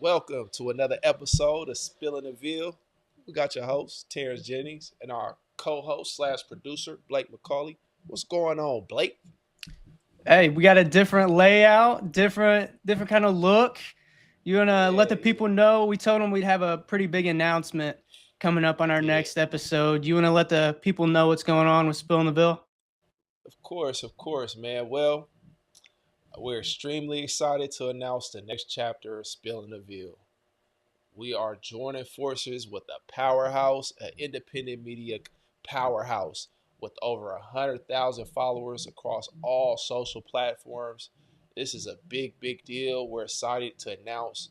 Welcome to another episode of Spilling the Ville. We got your host, Terrence Jennings, and our co-host slash producer, Blake McCauley. What's going on, Blake? Hey, we got a different layout, different kind of look. You wanna let Yeah, the yeah, people know? We told them we'd have a pretty big announcement coming up on our yeah. next episode. You wanna let the people know what's going on with Spill in the Bill? Of course, man. Well, we're extremely excited to announce the next chapter of Spilling the Ville. We are joining forces with a powerhouse, an independent media powerhouse with over 100,000 followers across all social platforms. This is a big deal. We're excited to announce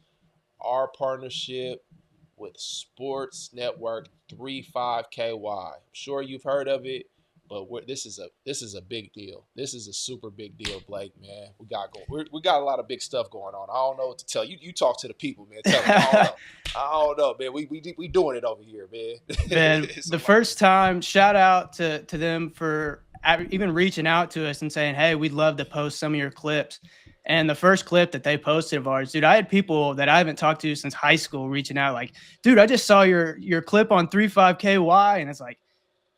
our partnership with Sports Network 35KY. I'm sure you've heard of it, but this is a big deal. This is a super big deal, Blake. Man, we got a lot of big stuff going on. I don't know what to tell you. You talk to the people, man. Tell them. I don't know. I don't know, man. We doing it over here, man. Man, It's a the lot. first time, shout out to them for even reaching out to us and saying, "Hey, we'd love to post some of your clips." And the first clip that they posted of ours, dude, I had people that I haven't talked to since high school reaching out, like, "Dude, I just saw your clip on 35KY," and it's like,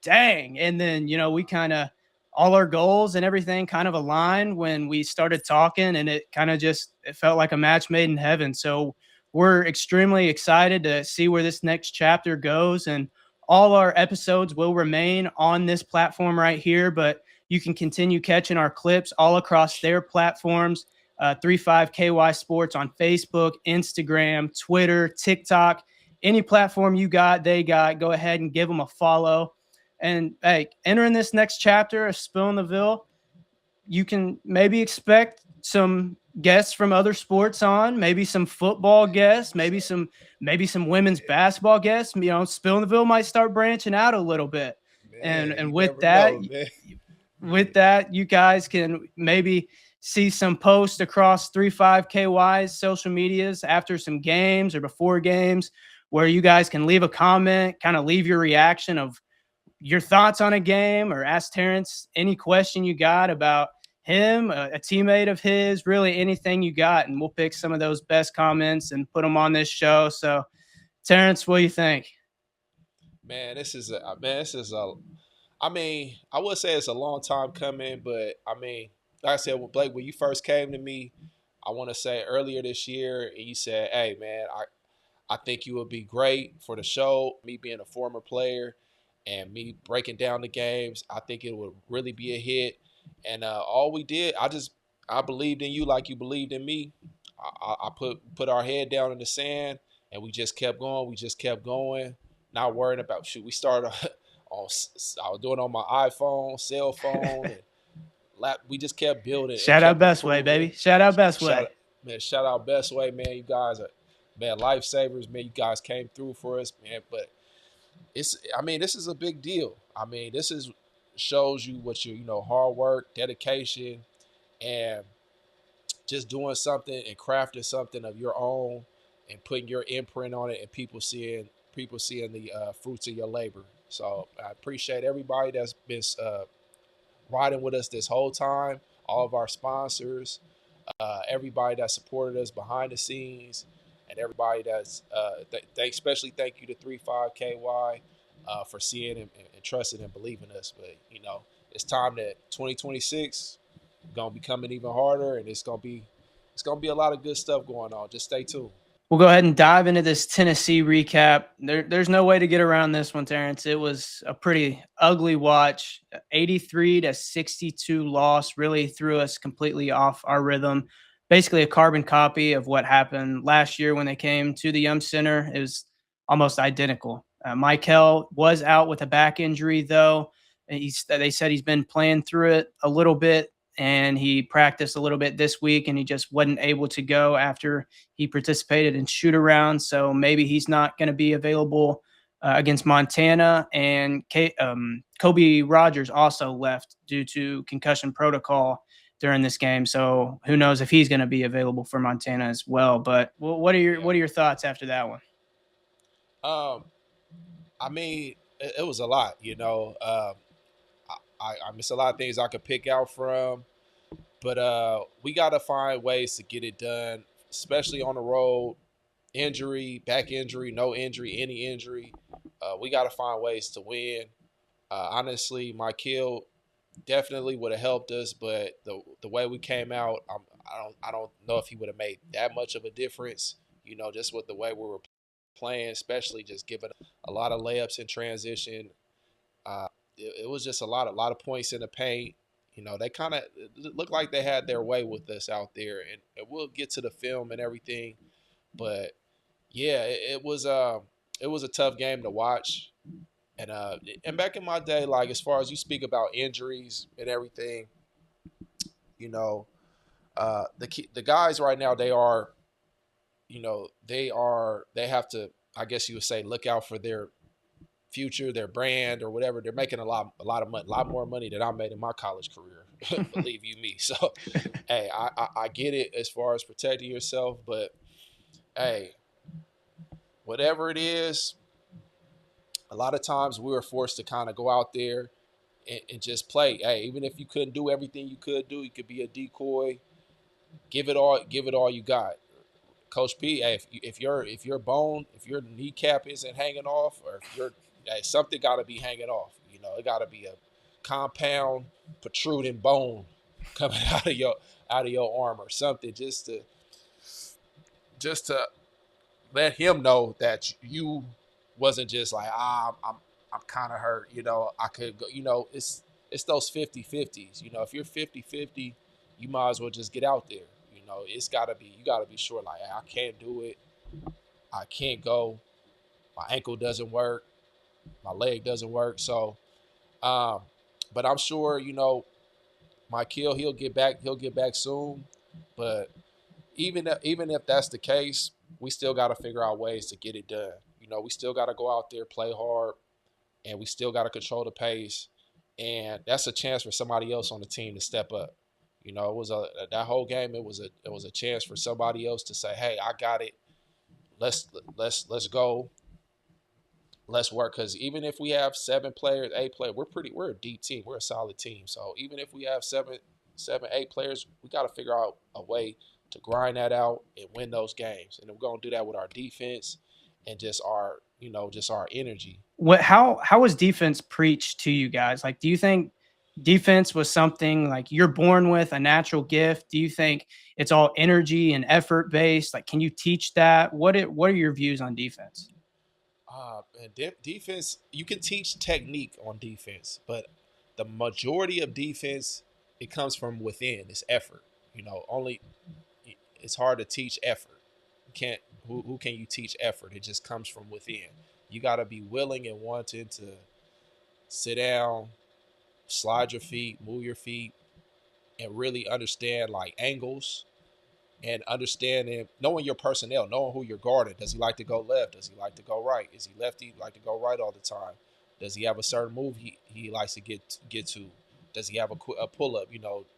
dang. And then, we kind of all our goals and everything kind of aligned when we started talking, and it kind of just it felt like a match made in heaven. So we're extremely excited to see where this next chapter goes, and all our episodes will remain on this platform right here, but you can continue catching our clips all across their platforms. 35KY Sports on Facebook, Instagram, Twitter, TikTok, any platform you got, they got. Go ahead and give them a follow. And hey, entering this next chapter of Spill in the Ville, you can maybe expect some guests from other sports on, maybe some football guests, maybe some women's Yeah, basketball guests. Spill in the Ville might start branching out a little bit. And man. and You with never that, know, man. with that, you guys can maybe see some posts across 35KY's social medias after some games or before games where you guys can leave a comment, kind of leave your reaction of your thoughts on a game, or ask Terrence any question you got about him, a teammate of his, really anything you got. And we'll pick some of those best comments and put them on this show. So, Terrence, what do you think? Man. I mean, I would say it's a long time coming, but I mean, like I said, with Blake, when you first came to me, I want to say earlier this year, and you said, "Hey, man, I think you would be great for the show." Me being a former player and me breaking down the games, I think it would really be a hit. And all we did, I believed in you like you believed in me. I put our head down in the sand, and we just kept going. We just kept going, not worrying about shoot. We started on I was doing it on my iPhone, cell phone, and we just kept building and Shout out kept Best Way, improving. baby. Shout out Best Shout Way. shout out Best Way, man. You guys are man lifesavers, man. You guys came through for us, man. But I mean, this is a big deal. I mean, this is shows you what hard work, dedication, and just doing something and crafting something of your own and putting your imprint on it, and people seeing the fruits of your labor. So I appreciate everybody that's been riding with us this whole time. All of our sponsors, everybody that supported us behind the scenes, and everybody that's especially thank you to 35KY for seeing and trusting and believing us. But it's time that 2026 gonna be coming even harder, and it's gonna be a lot of good stuff going on. Just stay tuned. We'll go ahead and dive into this Tennessee recap. There's no way to get around this one, Terrence. It was a pretty ugly watch. 83-62 loss really threw us completely off our rhythm. Basically, a carbon copy of what happened last year when they came to the Yum Center. It was almost identical. Michael was out with a back injury, though. They said he's been playing through it a little bit, and he practiced a little bit this week, and he just wasn't able to go after he participated in shoot around, so maybe he's not going to be available against Montana. And Kobe Rogers also left due to concussion protocol during this game, so who knows if he's going to be available for Montana as well. But what are your Yeah. what are your thoughts after that one? Um. I mean, it was a lot. I miss a lot of things I could pick out from, but we gotta find ways to get it done, especially on the road. injury, back injury, no injury, any injury, we got to find ways to win. Honestly, my kill definitely would have helped us, but the way we came out, I don't know if he would have made that much of a difference. Just with the way we were playing, especially just giving a lot of layups in transition. It was just a lot of points in the paint. They kind of looked like they had their way with us out there, and we'll get to the film and everything. But yeah, it was a tough game to watch. And back in my day, like as far as you speak about injuries and everything, you know, the guys right now they have to, I guess you would say, look out for their future, their brand or whatever. They're making a lot of money, a lot more money than I made in my college career. Believe you me. So, hey, I get it as far as protecting yourself, but hey, whatever it is, a lot of times we were forced to kind of go out there and just play. Hey, even if you couldn't do everything you could do, you could be a decoy. Give it all you got. Coach P, hey, if your kneecap isn't hanging off, or if your hey, something got to be hanging off. It got to be a compound protruding bone coming out of your arm or something, just to let him know that you wasn't just like I'm kind of hurt. I could go. It's those 50-50s. If you're 50-50, you might as well just get out there. It's gotta be you gotta be sure like hey, I can't do it. I can't go. My ankle doesn't work. My leg doesn't work. So, um, but I'm sure my kill he'll get back. He'll get back soon. But even if that's the case, we still got to figure out ways to get it done. We still got to go out there, play hard, and we still got to control the pace. And that's a chance for somebody else on the team to step up. It was that whole game. It was a chance for somebody else to say, "Hey, I got it. Let's go. Let's work." Because even if we have 7 players, 8 players, we're a deep team. We're a solid team. So even if we have seven, 8 players, we got to figure out a way to grind that out and win those games. And we're gonna do that with our defense and just our energy. How was defense preached to you guys? Like, do you think defense was something like you're born with, a natural gift? Do you think it's all energy and effort based? Like, can you teach that? What are your views on defense? And defense, you can teach technique on defense, but the majority of defense, it comes from within. It's effort. Only it's hard to teach effort. You can't. Who can you teach effort? It just comes from within. You got to be willing and wanting to sit down, slide your feet, move your feet, and really understand like angles and understanding, knowing your personnel, knowing who you're guarding. Does he like to go left? Does he like to go right? Is he lefty? Like to go right all the time? Does he have a certain move he likes to get to? Does he have a pull up?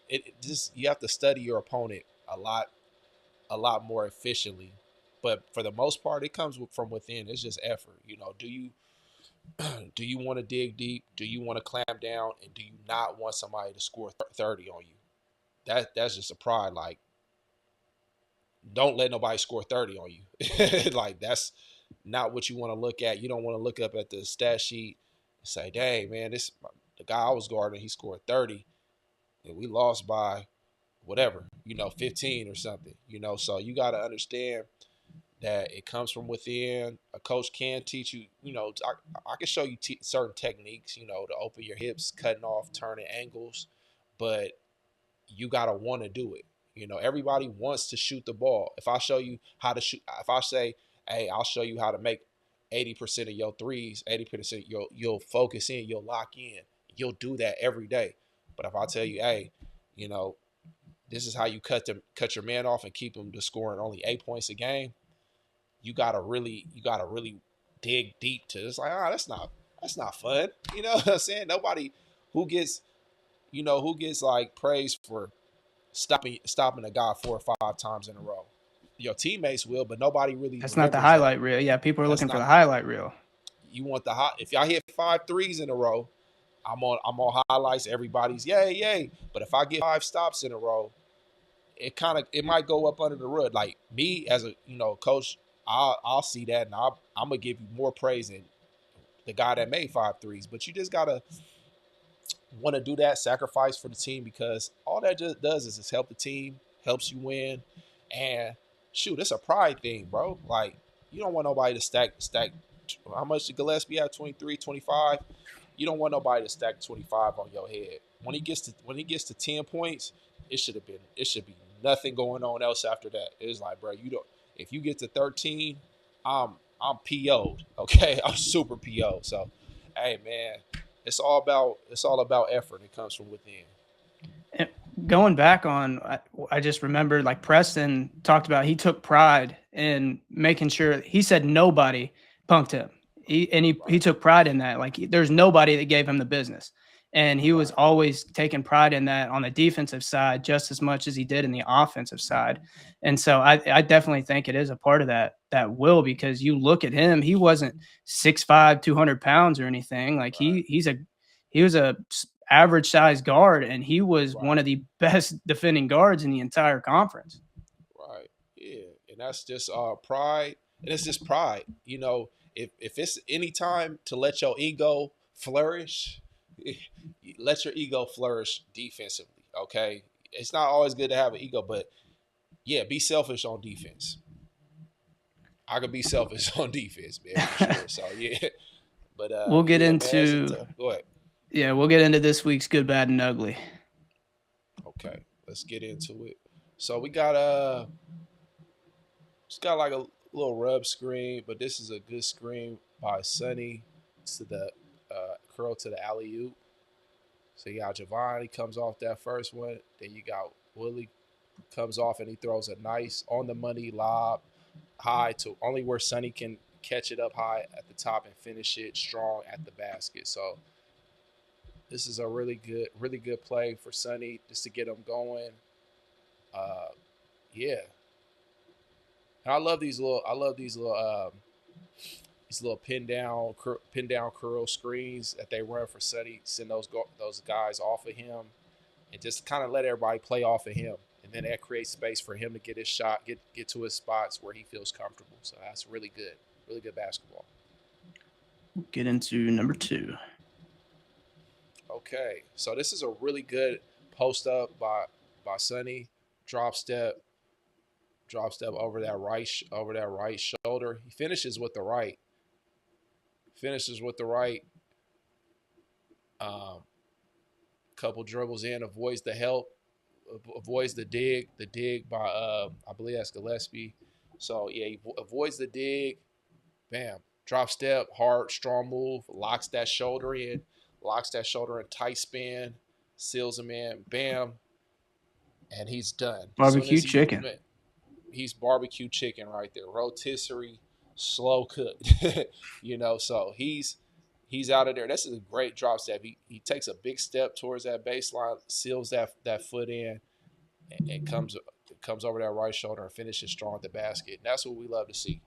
It just you have to study your opponent a lot more efficiently. But for the most part, it comes from within. It's just effort. Do you want to dig deep? Do you want to clamp down? And do you not want somebody to score 30 on you? That's just a pride. Like, don't let nobody score 30 on you. Like, that's not what you want to look at. You don't want to look up at the stat sheet and say, dang, man, the guy I was guarding, he scored 30 and we lost by whatever, 15 or something. So you got to understand that it comes from within. A coach can teach you, I can show you certain techniques, to open your hips, cutting off, turning angles, but you gotta want to do it. Everybody wants to shoot the ball. If I show you how to shoot, if I say, hey, I'll show you how to make 80% of your threes, 80% you'll focus in, you'll lock in, you'll do that every day. But if I tell you, hey, you know, this is how you cut your man off and keep him to scoring only 8 points a game, you gotta really dig deep to it's like, that's not fun. You know what I'm saying? Nobody who gets who gets like praised for stopping a guy 4 or 5 times in a row. Your teammates will, but nobody really That's not the remembers that. highlight reel. Yeah, people are That's looking for not the highlight reel. you want the hot. If I hit 5 threes in a row, I'm on highlights. Everybody's yay yay. But if I get 5 stops in a row, it might go up under the rug. Like me as a coach, I'll see that, and I'm gonna give you more praise than the guy that made 5 threes. But you just gotta want to do that sacrifice for the team, because all that just does is just help the team, helps you win, and shoot, it's a pride thing, bro. Like, you don't want nobody to stack. How much did Gillespie have? 23, 25. You don't want nobody to stack 25 on your head. When he gets to 10 points, it should be nothing going on else after that. It's like, bro, you don't. If you get to 13, I'm I'm PO'd. Okay, I'm super PO'd. So, hey man, it's all about effort. It comes from within. And going back on, I just remember like Preston talked about, he took pride in making sure, he said nobody punked him. He Right, took pride in that. Like there's nobody that gave him the business. And he was right, always taking pride in that on the defensive side just as much as he did in the offensive side. And so I definitely think it is a part of that will, because you look at him, he wasn't 6'5", 200 pounds or anything. Like right, he was a average size guard, and he was one right, of the best defending guards in the entire conference. right. Yeah, and that's just pride, and it's just pride. If it's any time to let your ego flourish, let your ego flourish defensively. Okay, it's not always good to have an ego, but yeah, be selfish on defense. I could be selfish on defense, man, for sure. So yeah, but we'll get yeah, man, it's a into tough. Go ahead. yeah, we'll get into this week's good, bad, and ugly. Okay, let's get into it. So we got it's got like a little rub screen, but this is a good screen by Sonny to the curl to the alley oop. So you got Giovanni comes off that first one. Then you got Willie comes off and he throws a nice on the money lob high to only where Sonny can catch it up high at the top and finish it strong at the basket. So this is a really good play for Sonny just to get him going. Uh, yeah, and I love these little pin down curl screens that they run for Sonny. Send those guys off of him, and just kind of let everybody play off of him, and then that creates space for him to get his shot, get to his spots where he feels comfortable. So that's really good basketball. We'll get into number two. Okay, so this is a really good post up by Sonny, drop step, over that right shoulder. He finishes with the right. Um, couple dribbles in, avoids the help, avoids the dig by I believe that's Gillespie. So yeah, he avoids the dig. Bam, drop step, hard, strong move, locks that shoulder in, tight spin, seals him in. Bam, and he's done. As soon Barbecue as chicken. he's barbecue chicken right there, rotisserie, slow cooked. So he's out of there. This is a great drop step. He takes a big step towards that baseline, seals that foot in, and comes over that right shoulder and finishes strong at the basket. And that's what we love to see.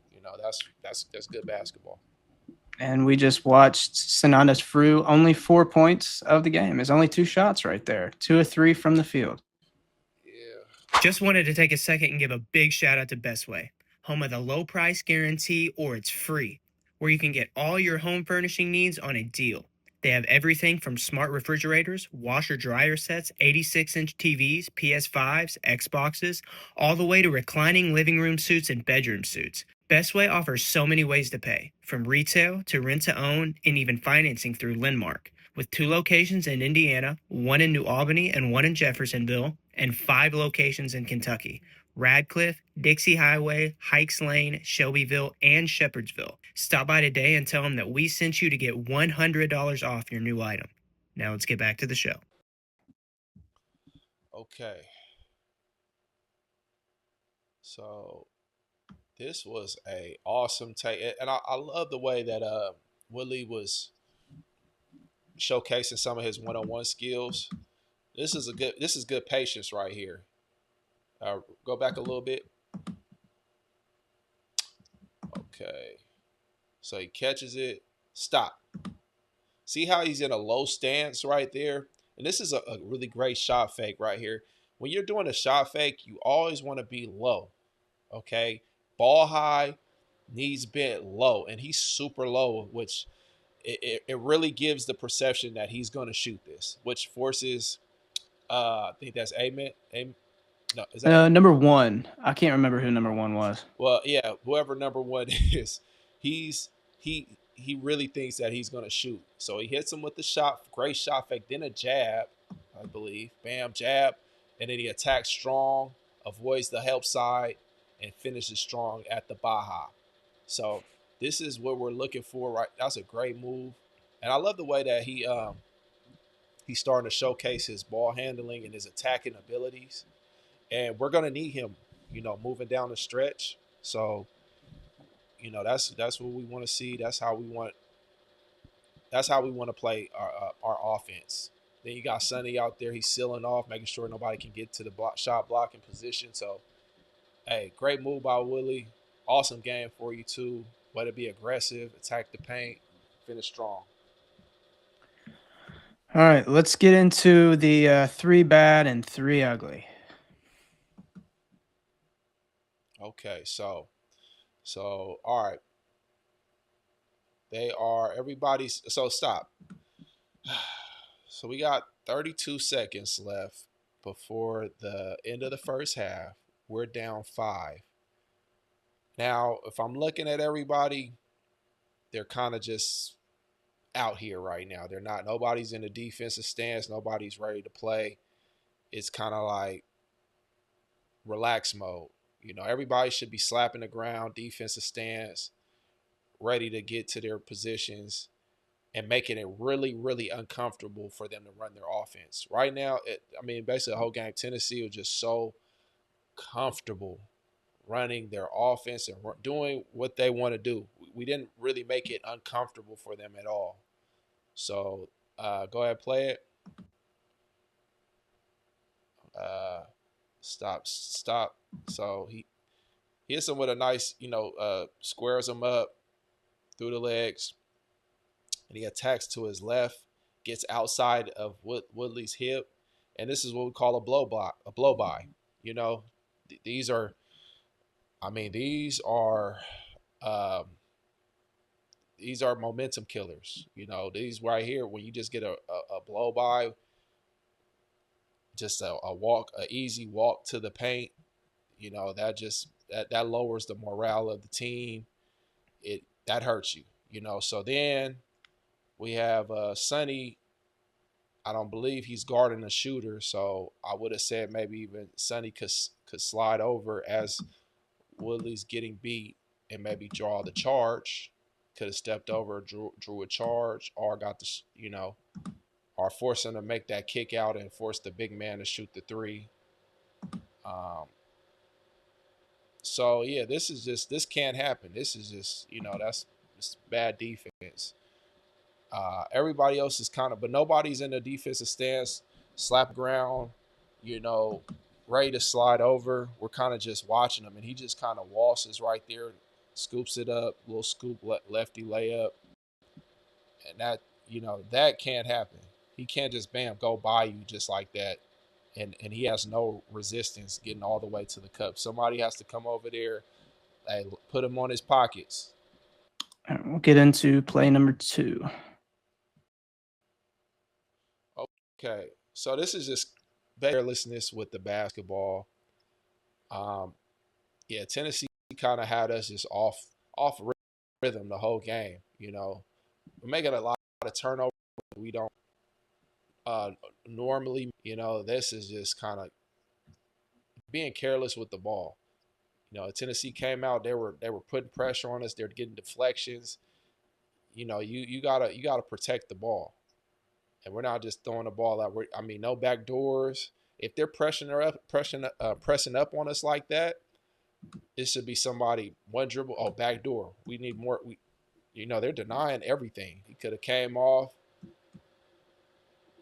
That's good basketball. And we just watched Sananda's Fru, only 4 points of the game. It's only two shots right there, 2 of 3 from the field. Yeah. Just wanted to take a second and give a big shout out to Bestway, home of the low price guarantee or it's free, where you can get all your home furnishing needs on a deal. They have everything from smart refrigerators, washer dryer sets, 86-inch TVs, PS5s, Xboxes, all the way to reclining living room suites and bedroom suites. Bestway offers so many ways to pay, from retail to rent to own and even financing through Lendmark. With 2 locations in Indiana, 1 in New Albany and 1 in Jeffersonville, and 5 locations in Kentucky: Radcliffe, Dixie Highway, Hikes Lane, Shelbyville, and Shepherdsville. Stop by today and tell them that we sent you to get $100 off your new item. Now let's get back to the show. Okay. So this was a awesome take, and I love the way that Willie was showcasing some of his one on one skills. This is good patience right here. Go back a little bit. Okay. So he catches it. Stop. See how he's in a low stance right there? And this is a really great shot fake right here. When you're doing a shot fake, you always want to be low. Okay. Ball high. knees bent low, and he's super low, which it really gives the perception that he's going to shoot this, which forces, I think that's Amen. No, is that Number one. I can't remember who number one was. well, yeah, whoever number one is, he's he really thinks that he's gonna shoot. So he hits him with the shot, great shot fake, then a jab, I believe. Bam, jab, and then he attacks strong, avoids the help side, and finishes strong at the Baja. So this is what we're looking for, right? That's a great move. And I love the way that he's starting to showcase his ball handling and his attacking abilities. And we're gonna need him, moving down the stretch. So, that's what we want to see. That's how we want to play our offense. Then you got Sonny out there. He's sealing off, making sure nobody can get to the shot blocking position. So, hey, great move by Willie. Awesome game for you too. Way to be aggressive, attack the paint, finish strong. All right, let's get into the 3 bad and 3 ugly. Okay, so all right. They are everybody's. So stop. So we got 32 seconds left before the end of the first half. We're down 5. Now, if I'm looking at everybody, they're kind of just out here right now. They're not, nobody's in the defensive stance, nobody's ready to play. It's kind of like relax mode. Everybody should be slapping the ground, defensive stance, ready to get to their positions and making it really, really uncomfortable for them to run their offense. Right now, basically the whole game, Tennessee was just so comfortable running their offense and doing what they want to do. We didn't really make it uncomfortable for them at all. So go ahead, play it. Stop. So he hits him with a nice, squares him up through the legs, and he attacks to his left, gets outside of Woodley's hip, and this is what we call a blow by. You know, these are, um, these are momentum killers. These right here, when you just get a blow by, just a easy walk to the paint. That lowers the morale of the team. That hurts you. So then we have Sonny. I don't believe he's guarding a shooter, so I would have said maybe even Sonny could slide over as Woodley's getting beat and maybe draw the charge. Could have stepped over, drew a charge, or got or force him to make that kick out and force the big man to shoot the three. Um, so yeah, this can't happen. This is just that's bad defense. Everybody else is but nobody's in the defensive stance, slap ground, you know, ready to slide over. We're kind of just watching him, and he just kind of waltzes right there, scoops it up, little scoop lefty layup, and that can't happen. He can't just bam go by you just like that, and he has no resistance getting all the way to the cup. Somebody has to come over there, put him on his pockets. All right, we'll get into play number 2. Okay, so this is just carelessness with the basketball. Yeah, Tennessee kind of had us just off rhythm the whole game. We're making a lot of turnovers. We don't normally. This is just kind of being careless with the ball. Tennessee came out. They were putting pressure on us. They're getting deflections. You gotta protect the ball, and we're not just throwing the ball out. No back doors. If they're pressing up on us like that, it should be somebody one dribble. Oh, back door. We need more. They're denying everything. He could have came off,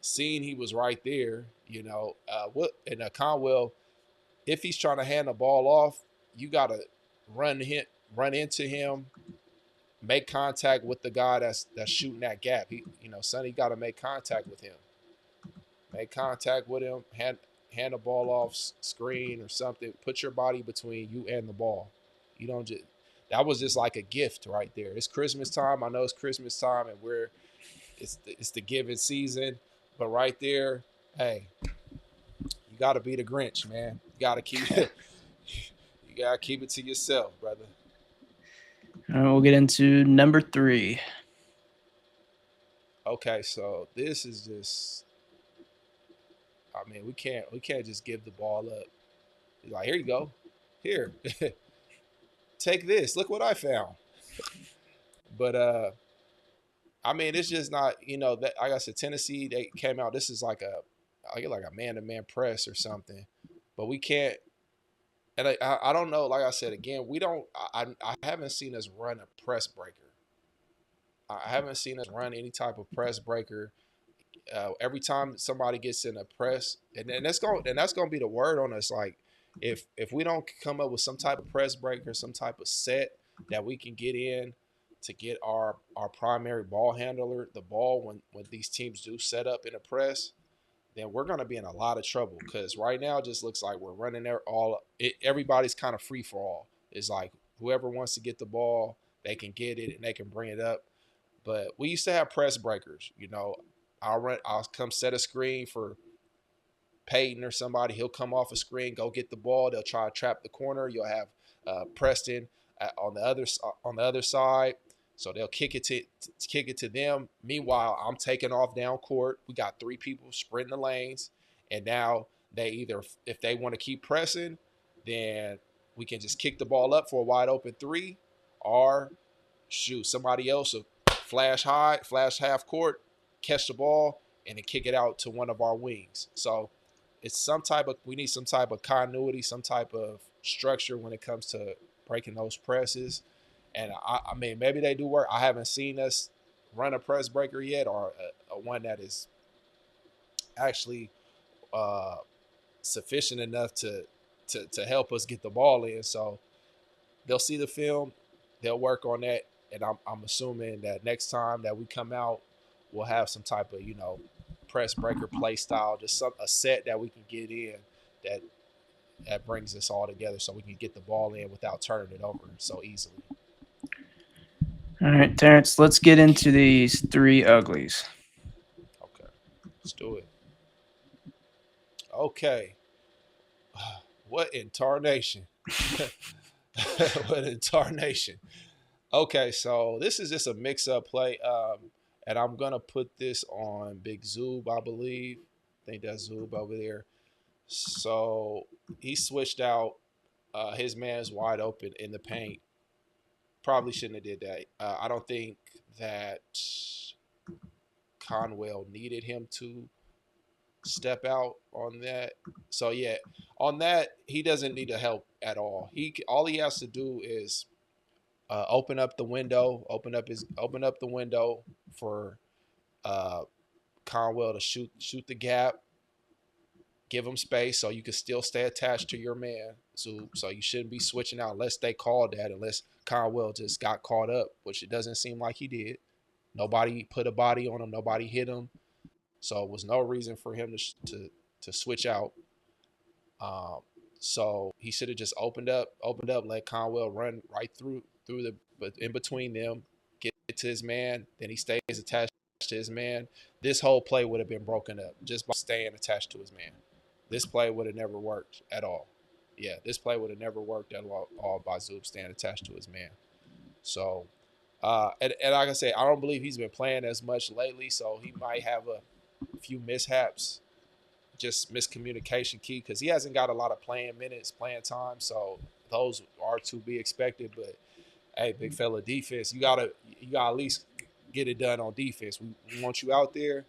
seen he was right there. Conwell, if he's trying to hand the ball off, you gotta run into him, make contact with the guy that's shooting that gap. Sonny got to make contact with him. Make contact with him. Hand the ball off, screen or something. Put your body between you and the ball. You don't just. that was just like a gift right there. It's Christmas time. I know it's Christmas time, and it's the giving season. But right there, hey, you got to be the Grinch, man. You got to keep you got to keep it to yourself, brother. All right, we'll get into number 3. Okay, so this is just. I mean, we can't just give the ball up. Like, here you go, here, take this. Look what I found. But I mean, it's just not, that like I said, Tennessee, they came out. This is like a man-to-man press or something. But we can't. And I don't know. Like I said again, we don't. I haven't seen us run a press breaker. I haven't seen us run any type of press breaker. Every time somebody gets in a press, and that's going to be the word on us. Like, if we don't come up with some type of press breaker, some type of set that we can get in to get our primary ball handler the ball when these teams do set up in a press, then we're going to be in a lot of trouble, because right now it just looks like we're running there everybody's kind of free for all. It's like whoever wants to get the ball, they can get it and they can bring it up. But we used to have press breakers. I'll come set a screen for Peyton or somebody. He'll come off a screen, go get the ball. They'll try to trap the corner. You'll have Preston on the other side. So they'll kick it to them. Meanwhile, I'm taking off down court. We got 3 people sprinting the lanes, and now they either, if they want to keep pressing, then we can just kick the ball up for a wide open 3, or shoot, somebody else will flash high, flash half court, catch the ball, and then kick it out to one of our wings. So we need some type of continuity, some type of structure when it comes to breaking those presses. And I mean, maybe they do work. I haven't seen us run a press breaker yet, or a one that is actually uh, sufficient enough to help us get the ball in. So they'll see the film, they'll work on that, and I'm assuming that next time that we come out, we'll have some type of press breaker play style, just a set that we can get in that brings us all together, so we can get the ball in without turning it over so easily. All right, Terrence, let's get into these 3 uglies. Okay, let's do it. Okay, what in tarnation? What in tarnation? Okay, so this is just a mix-up play, and I'm gonna put this on Big Zoob, I believe. I think that's Zoob over there. So he switched out. His man's wide open in the paint. Probably shouldn't have did that. I don't think that Conwell needed him to step out on that. So yeah, on that he doesn't need to help at all. All he has to do is open up the window, open up the window for Conwell to shoot the gap, give him space so you can still stay attached to your man. So you shouldn't be switching out unless they called that, unless Conwell just got caught up, which it doesn't seem like he did. Nobody put a body on him. Nobody hit him. So it was no reason for him to switch out. Um, so he should have just opened up, let Conwell run right through but in between them, get to his man. Then he stays attached to his man. This whole play would have been broken up just by staying attached to his man. This play would have never worked at all. Yeah, this play would have never worked at all by Zoop staying attached to his man. So, and like I say, I don't believe he's been playing as much lately, so he might have a few mishaps, just miscommunication key, because he hasn't got a lot of playing minutes, playing time. So those are to be expected. But hey, big fella, defense, you gotta at least get it done on defense. We want you out there.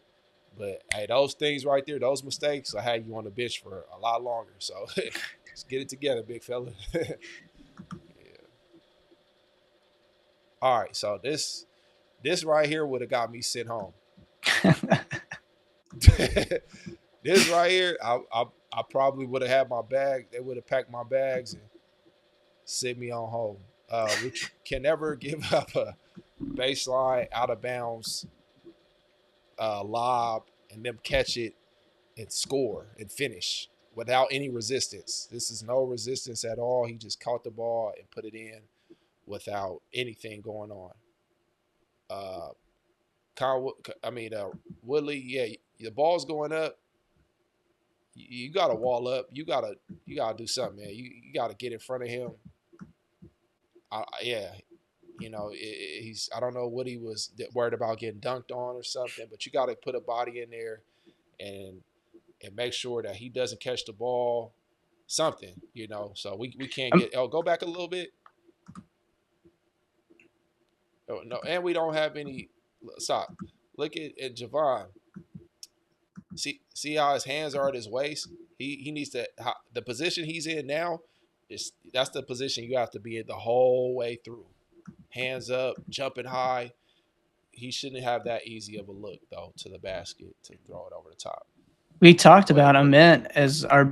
But hey, those things right there, those mistakes, I had you on the bench for a lot longer. So let's get it together, big fella. Yeah. All right, so this right here would have got me sent home. This right here, I probably would have had my bag. They would have packed my bags and sent me on home. Which can never give up a baseline out of bounds lob and them catch it and score and finish without any resistance. This is no resistance at all. He just caught the ball and put it in. without anything going on. Uh, Kyle, I mean, Woodley, yeah, the ball's going up. You got to wall up. You gotta do something, man. You got to get in front of him. Yeah, he's. I don't know what he was worried about getting dunked on or something, but you got to put a body in there and make sure that he doesn't catch the ball. Something, So we can't Um, get. Oh, go back a little bit. Oh, no, and we don't have any. Stop. Look at Javon. See how his hands are at his waist. He needs to. The position he's in now that's the position you have to be in the whole way through. Hands up, jumping high. He shouldn't have that easy of a look though to the basket to throw it over the top. we talked Go ahead, about bro. Ament as our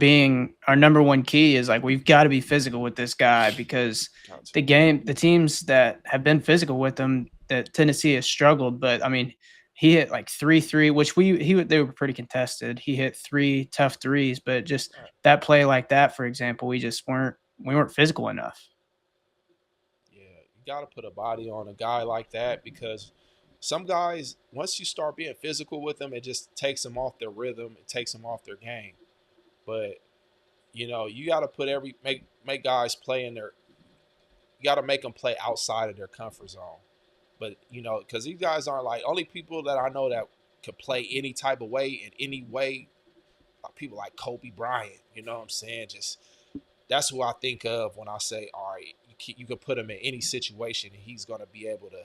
number one key is like we've got to be physical with this guy because Got to. the teams that have been physical with him, that Tennessee has struggled. But I mean, he hit like 3, which they were pretty contested. He hit 3 tough threes, but just Right. that play like that, for example, we weren't physical enough. Yeah, you got to put a body on a guy like that because some guys, once you start being physical with them, it just takes them off their rhythm. It takes them off their game. But you got to put make guys play in their. You got to make them play outside of their comfort zone. But because these guys aren't like only people that I know that could play any type of way in any way. People like Kobe Bryant. You know what I'm saying? Just that's who I think of when I say, all right, you can put him in any situation and he's gonna be able to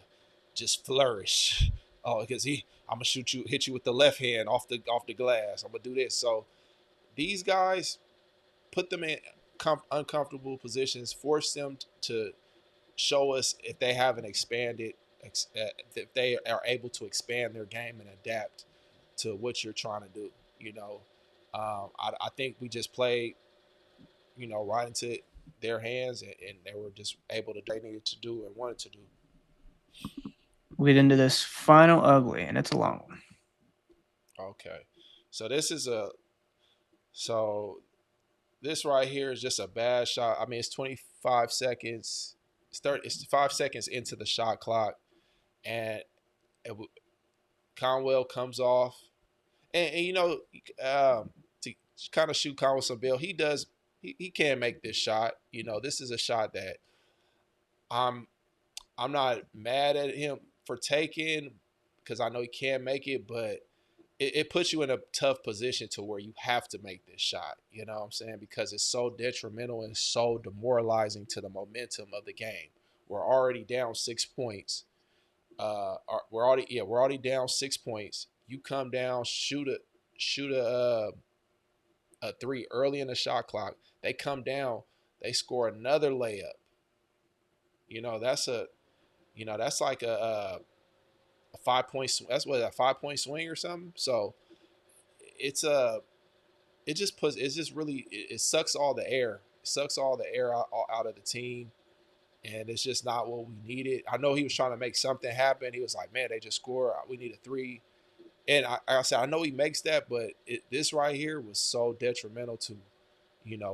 just flourish. Oh, because I'm gonna hit you with the left hand off the glass. I'm gonna do this. So these guys, put them in uncomfortable positions, force them to show us if they haven't expanded, if they are able to expand their game and adapt to what you're trying to do. I think we just played, right into their hands, and they were just able to do what they needed to do and wanted to do. We get into this final ugly, and it's a long one. Okay, so so this right here is just a bad shot. I mean, it's 25 seconds. It's 5 seconds into the shot clock, and it, Conwell comes off, and to kind of shoot Conwell some bill, he does. He can make this shot. This is a shot that I'm I'm not mad at him for taking because I know he can make it, but it puts you in a tough position to where you have to make this shot. You know what I'm saying? Because it's so detrimental and so demoralizing to the momentum of the game. We're already down 6 points. We're already down 6 points. You come down, shoot a three early in the shot clock. They come down, they score another layup. That's that's like a 5 point. That's what a 5 point swing or something. So it's it just puts it's just really it sucks all the air. It sucks all the air out of the team, and it's just not what we needed. I know he was trying to make something happen. He was like, "Man, they just scored. We need a three." And I said, I know he makes that, but this right here was so detrimental to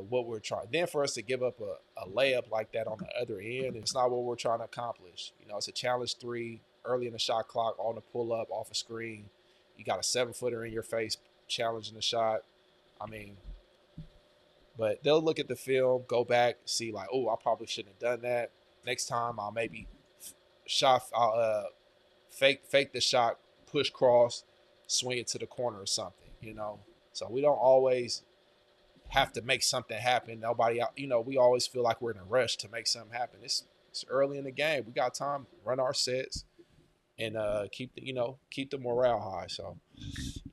what we're trying. Then for us to give up a layup like that on the other end, it's not what we're trying to accomplish. It's a challenge three early in the shot clock on the pull up off a screen. You got a 7-footer in your face challenging the shot. I mean, but they'll look at the film, go back, see like, oh, I probably shouldn't have done that. Next time I'll maybe I'll fake the shot, push cross, swing it to the corner or something. So we don't always have to make something happen. Nobody out, we always feel like we're in a rush to make something happen. It's early in the game. We got time, run our sets, and keep the morale high. So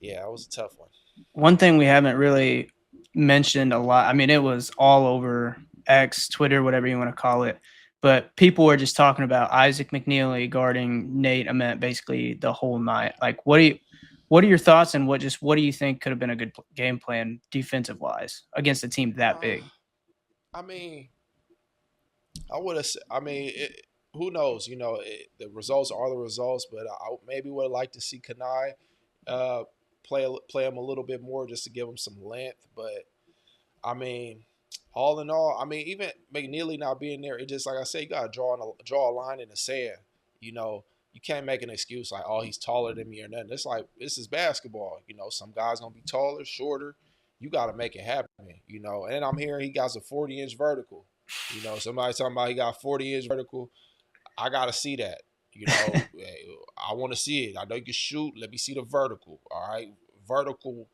yeah, it was a tough one. One thing we haven't really mentioned a lot. I mean, it was all over X, Twitter, whatever you want to call it. But people were just talking about Isaac McNeely guarding Nate Ament basically the whole night. Like, what are your thoughts, and what do you think could have been a good game plan defensive wise against a team that Uh, big? I mean, I would have. I mean, who knows? The results are the results, but I maybe would have liked to see Kanai uh, play him a little bit more just to give him some length. But I mean, all in all, I mean, even McNeely not being there, it just like I said, you gotta draw a line in the sand. You know, you can't make an excuse like, oh, he's taller than me or nothing. It's like this is basketball. You know, some guys gonna be taller, shorter. You gotta make it happen. You know, and I'm hearing he got a 40-inch vertical. You know, somebody talking about he got 40-inch vertical. I gotta see that. You know, I want to see it. I know you can shoot. Let me see the vertical. All right, vertical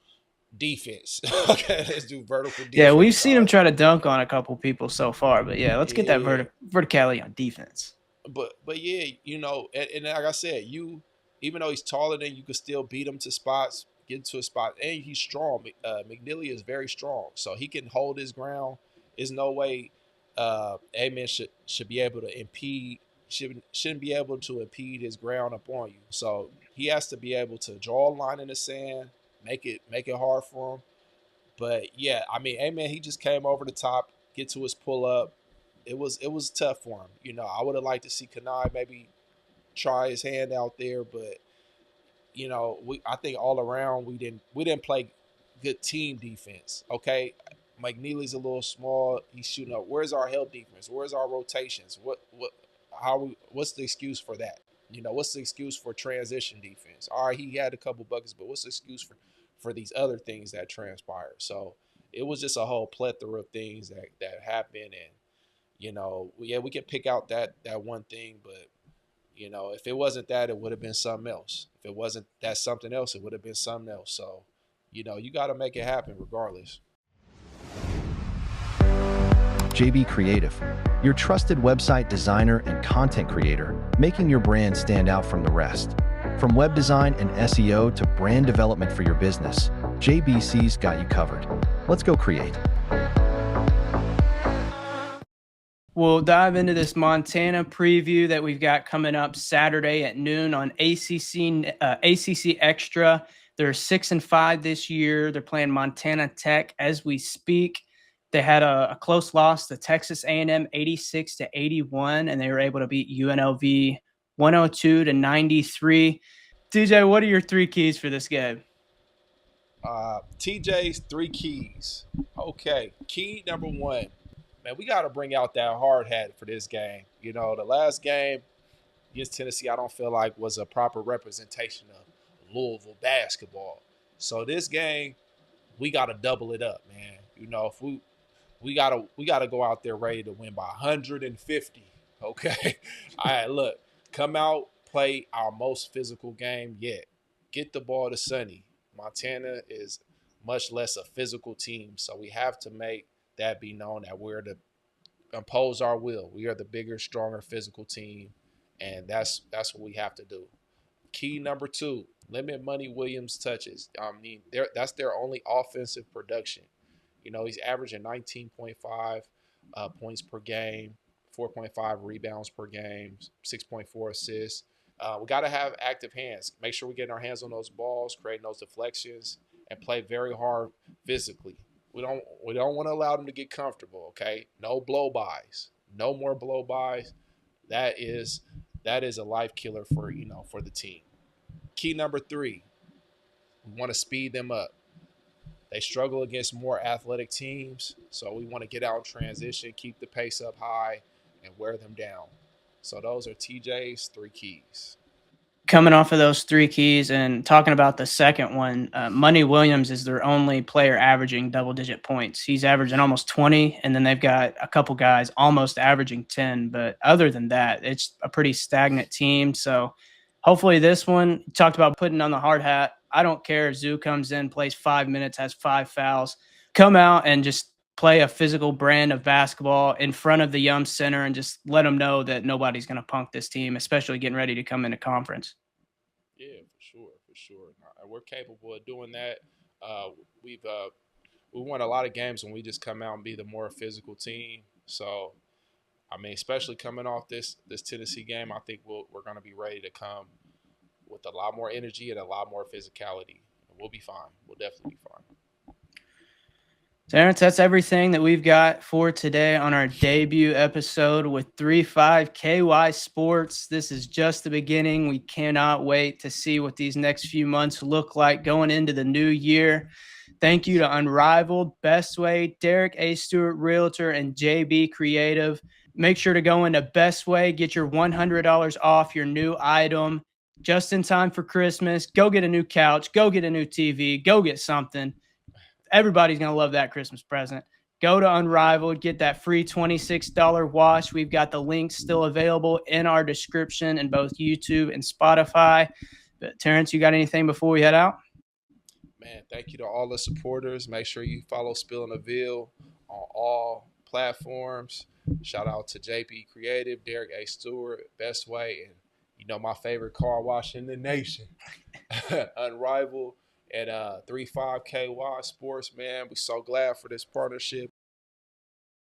defense. Okay, let's do vertical defense. Yeah, we've seen all him right? try to dunk on a couple people so far, but yeah, let's get that Yeah, verticality on defense. but yeah, you know, and like I said, you even though he's taller than you, can still beat him to spots, get to a spot, and he's strong. McNeely is very strong, so he can hold his ground. There's no way Amen should be able to impede shouldn't be able to impede his ground upon you. So he has to be able to draw a line in the sand, make it hard for him. But yeah, I mean, Amen, he just came over the top, get to his pull up. It was tough for him. You know, I would have liked to see Kanai maybe try his hand out there, but you know, I think all around we didn't play good team defense. Okay, Mike Neely's a little small. He's shooting up. Where's our help defense? Where's our rotations? What's the excuse for that? You know, what's the excuse for transition defense? All right, he had a couple buckets, but what's the excuse for these other things that transpired? So it was just a whole plethora of things that happened, and you know, yeah, we can pick out that one thing, but you know, if it wasn't that, it would have been something else. If it wasn't that something else, it would have been something else. So, you know, you got to make it happen regardless. JB Creative, your trusted website designer and content creator, making your brand stand out from the rest. From web design and SEO to brand development for your business, JBC's got you covered. Let's go create. We'll dive into this Montana preview that we've got coming up Saturday at noon on ACC Extra. They're 6-5 this year. They're playing Montana Tech as we speak. They had a close loss to Texas A&M 86-81, and they were able to beat UNLV 102-93. TJ, what are your three keys for this game? TJ's three keys. Okay, key number one, man, we got to bring out that hard hat for this game. You know, the last game against Tennessee, I don't feel like was a proper representation of Louisville basketball. So this game, we got to double it up, man. You know, if we gotta go out there ready to win by 150. Okay, all right. Look, come out, play our most physical game yet. Get the ball to Sonny. Montana is much less a physical team, so we have to make that be known that we're to impose our will. We are the bigger, stronger, physical team, and that's what we have to do. Key number two: limit Money Williams touches. I mean, that's their only offensive production. You know, he's averaging 19.5 points per game, 4.5 rebounds per game, 6.4 assists. We got to have active hands. Make sure we're getting our hands on those balls, creating those deflections, and play very hard physically. We don't want to allow them to get comfortable. Okay, no blow bys, no more blow bys. That is a life killer for the team. Key number three: we want to speed them up. They struggle against more athletic teams, so we want to get out in transition, keep the pace up high, and wear them down. So those are TJ's three keys. Coming off of those three keys and talking about the second one, Money Williams is their only player averaging double-digit points. He's averaging almost 20, and then they've got a couple guys almost averaging 10. But other than that, it's a pretty stagnant team. So hopefully this one, you talked about putting on the hard hat. I don't care if Zoo comes in, plays 5 minutes, has 5 fouls. Come out and just play a physical brand of basketball in front of the Yum Center and just let them know that nobody's going to punk this team, especially getting ready to come into conference. Yeah, for sure. We're capable of doing that. We won a lot of games when we just come out and be the more physical team. So, I mean, especially coming off this Tennessee game, I think we're going to be ready to come with a lot more energy and a lot more physicality. We'll be fine. We'll definitely be fine. Terrence, that's everything that we've got for today on our debut episode with 3-5 KY Sports. This is just the beginning. We cannot wait to see what these next few months look like going into the new year. Thank you to Unrivaled, Best Way, Derek A. Stewart Realtor, and JB Creative. Make sure to go into Best Way, get your $100 off your new item just in time for Christmas. Go get a new couch, go get a new TV, go get something. Everybody's going to love that Christmas present. Go to Unrivaled, get that free $26 wash. We've got the links still available in our description in both YouTube and Spotify. But Terrence, you got anything before we head out? Man, thank you to all the supporters. Make sure you follow Spilling the Ville on all platforms. Shout out to JP Creative, Derek A. Stewart, Best Way, and my favorite car wash in the nation, Unrivaled at 35KY Sports. Man, we so glad for this partnership.